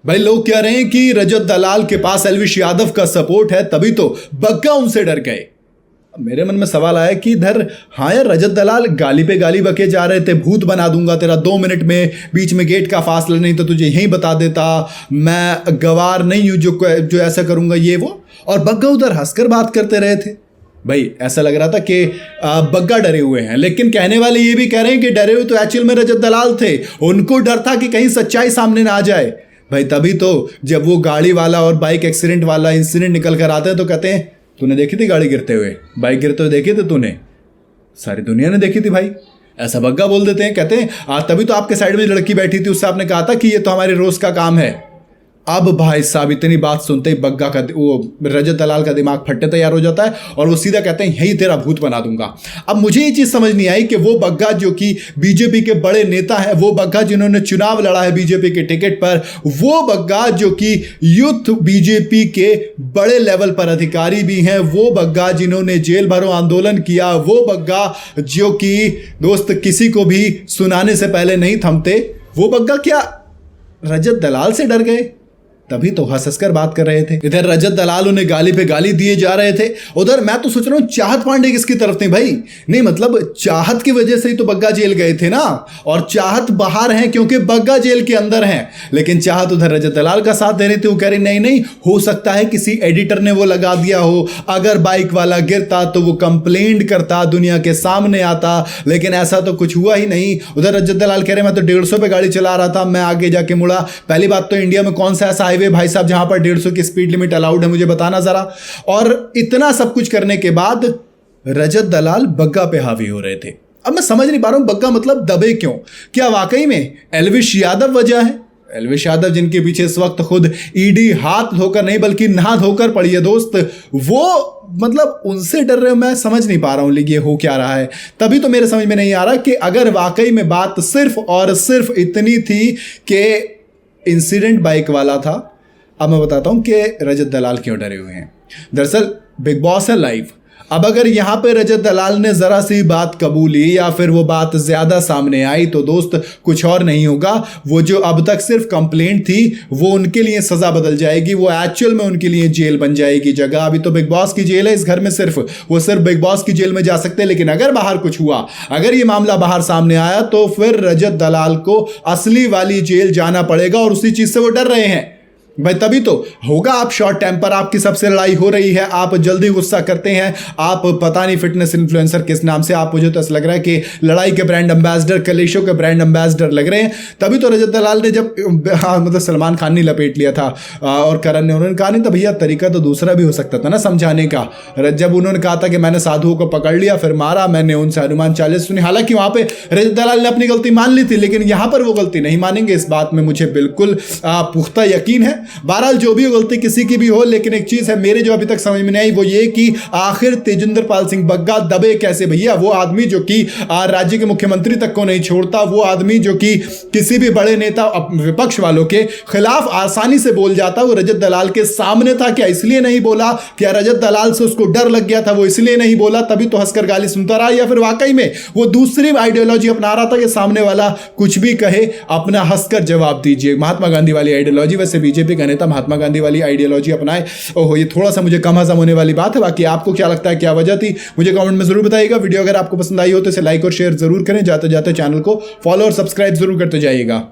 भाई लोग कह रहे हैं कि रजत दलाल के पास एल्विश यादव का सपोर्ट है, तभी तो बग्गा उनसे डर गए। मेरे मन में सवाल आया कि इधर हाँ यार, रजत दलाल गाली पे गाली बके जा रहे थे, भूत बना दूंगा तेरा 2 मिनट में, बीच में गेट का फासला नहीं तो तुझे यहीं बता देता, मैं गवार नहीं हूं जो ऐसा करूंगा ये वो। और बग्गा उधर हंसकर बात करते रहे थे। भाई ऐसा लग रहा था कि बग्गा डरे हुए हैं, लेकिन कहने वाले ये भी कह रहे हैं कि डरे हुए तो एक्चुअल में रजत दलाल थे। उनको डर था कि कहीं सच्चाई सामने ना आ जाए। भाई तभी तो जब वो गाड़ी वाला और बाइक एक्सीडेंट वाला इंसिडेंट निकल कर आते हैं तो कहते हैं तूने देखी थी गाड़ी गिरते हुए, बाइक गिरते हुए देखे थे तूने? सारी दुनिया ने देखी थी भाई, ऐसा बग्गा बोल देते हैं। कहते हैं तभी तो आपके साइड में जो लड़की बैठी थी उससे आपने कहा था कि ये तो हमारे रोज का काम है। अब भाई साहब इतनी बात सुनते ही बग्गा का वो रजत दलाल का दिमाग फटने तैयार हो जाता है और वो सीधा कहते हैं यही तेरा भूत बना दूंगा। अब मुझे ये चीज समझ नहीं आई कि वो बग्गा जो कि बीजेपी के बड़े नेता हैं, वो बग्गा जिन्होंने चुनाव लड़ा है बीजेपी के टिकट पर, वो बग्गा जो कि यूथ बीजेपी के बड़े लेवल पर अधिकारी भी हैं, वो बग्गा जिन्होंने जेल भरो आंदोलन किया, वो बग्गा जो कि दोस्त किसी को भी सुनाने से पहले नहीं थमते, वो बग्गा क्या रजत दलाल से डर गए? तभी तो हंसकर बात कर रहे थे। इधर रजत दलाल उन्हें गाली पे गाली दिए जा रहे थे, उधर मैं तो सोच रहा हूं चाहत पांडे किसकी तरफ थे भाई? नहीं मतलब चाहत की वजह से ही तो बग्गा जेल गए थे ना, और चाहत बाहर हैं क्योंकि बग्गा जेल के अंदर हैं। लेकिन चाहत उधर रजत दलाल का साथ दे रही थी। वो कह रही नहीं नहीं, हो सकता है किसी एडिटर ने वो लगा दिया हो, अगर बाइक वाला गिरता तो वो कंप्लेंट करता, दुनिया के सामने आता, लेकिन ऐसा तो कुछ हुआ ही नहीं। उधर रजत दलाल कह रहे मैं तो 150 पे गाड़ी चला रहा था, मैं आगे जाके मुड़ा। पहली बात तो इंडिया में कौन सा ऐसा हाईवे भाई साहब जहां पर 150 की स्पीड लिमिट अलाउड है, मुझे बताना जरा। और इतना सब कुछ करने के बाद रजत दलाल बग्गा पे हावी हो रहे थे। अब मैं समझ नहीं पा रहा हूं बग्गा मतलब दबे क्यों? क्या वाकई में एल्विश यादव वजह है? एल्विश यादव जिनके पीछे इस वक्त खुद ईडी हाथ धोकर नहीं बल्कि नहा धोकर पड़ी है दोस्त, वो मतलब उनसे डर रहे हो? मैं समझ नहीं पा रहा हूं ये हो क्या रहा है। तभी तो मेरे समझ में नहीं आ रहा कि अगर वाकई में बात सिर्फ और सिर्फ इतनी थी कि इंसिडेंट बाइक वाला था, अब मैं बताता हूं कि रजत दलाल क्यों डरे हुए हैं। दरअसल बिग बॉस है लाइव। अब अगर यहां पे रजत दलाल ने जरा सी बात कबूली या फिर वो बात ज्यादा सामने आई तो दोस्त कुछ और नहीं होगा, वो जो अब तक सिर्फ कंप्लेंट थी वो उनके लिए सजा बदल जाएगी, वो एक्चुअल में उनके लिए जेल बन जाएगी जगह। अभी तो बिग बॉस की जेल है इस घर में, वो सिर्फ बिग बॉस की जेल में जा सकते हैं। लेकिन अगर बाहर कुछ हुआ, अगर ये मामला बाहर सामने आया तो फिर रजत दलाल को असली वाली जेल जाना पड़ेगा, और उसी चीज से वो डर रहे हैं भाई। तभी तो होगा आप शॉर्ट टेम्पर, आपकी सबसे लड़ाई हो रही है, आप जल्दी गुस्सा करते हैं, आप पता नहीं फिटनेस इन्फ्लुएंसर किस नाम से, आप मुझे तो ऐसा लग रहा है कि लड़ाई के ब्रांड एम्बेसडर, कलेशो के ब्रांड एम्बेसडर लग रहे हैं। तभी तो रजत दलाल ने जब मतलब सलमान खान ने लपेट लिया था और करण ने, उन्होंने कहा नहीं तो भैया तरीका तो दूसरा भी हो सकता था ना समझाने का। जब उन्होंने कहा था कि मैंने साधुओं को पकड़ लिया फिर मारा, मैंने उनसे हनुमान चालीसा सुनी, हालांकि वहां पे रजत दलाल ने अपनी गलती मान ली थी, लेकिन यहां पर वो गलती नहीं मानेंगे, इस बात में मुझे बिल्कुल पुख्ता यकीन है। बहरहाल जो भी गलती किसी की भी हो, लेकिन एक चीज है मेरे जो अभी तक समझ में नहीं आई, वो ये कि आखिर तेजिंदर पाल सिंह बग्गा दबे कैसे भैया? वो आदमी जो कि राज्य के मुख्यमंत्री तक को नहीं छोड़ता, वो आदमी जो कि किसी भी बड़े नेता विपक्ष वालों के खिलाफ आसानी से बोल जाता, वो रजत दलाल के सामने था। क्या इसलिए नहीं बोला? क्या रजत दलाल से उसको डर लग गया था, वो इसलिए नहीं बोला तभी तो हंसकर गाली सुनता रहा? या फिर वाकई में वो दूसरी आइडियोलॉजी अपना रहा था कि सामने वाला कुछ भी कहे अपना हंसकर जवाब दीजिए? महात्मा गांधी वाली आइडियोलॉजी, वैसे बीजेपी का नेता महात्मा गांधी वाली आइडियोलॉजी अपनाए। ओहो, ये थोड़ा सा मुझे कम हजम होने वाली बात है। बाकी आपको क्या लगता है, क्या वजह थी, मुझे कमेंट में जरूर बताइएगा। वीडियो अगर आपको पसंद आई हो तो इसे लाइक और शेयर जरूर करें। जाते जाते चैनल को फॉलो और सब्सक्राइब जरूर करते जाइएगा।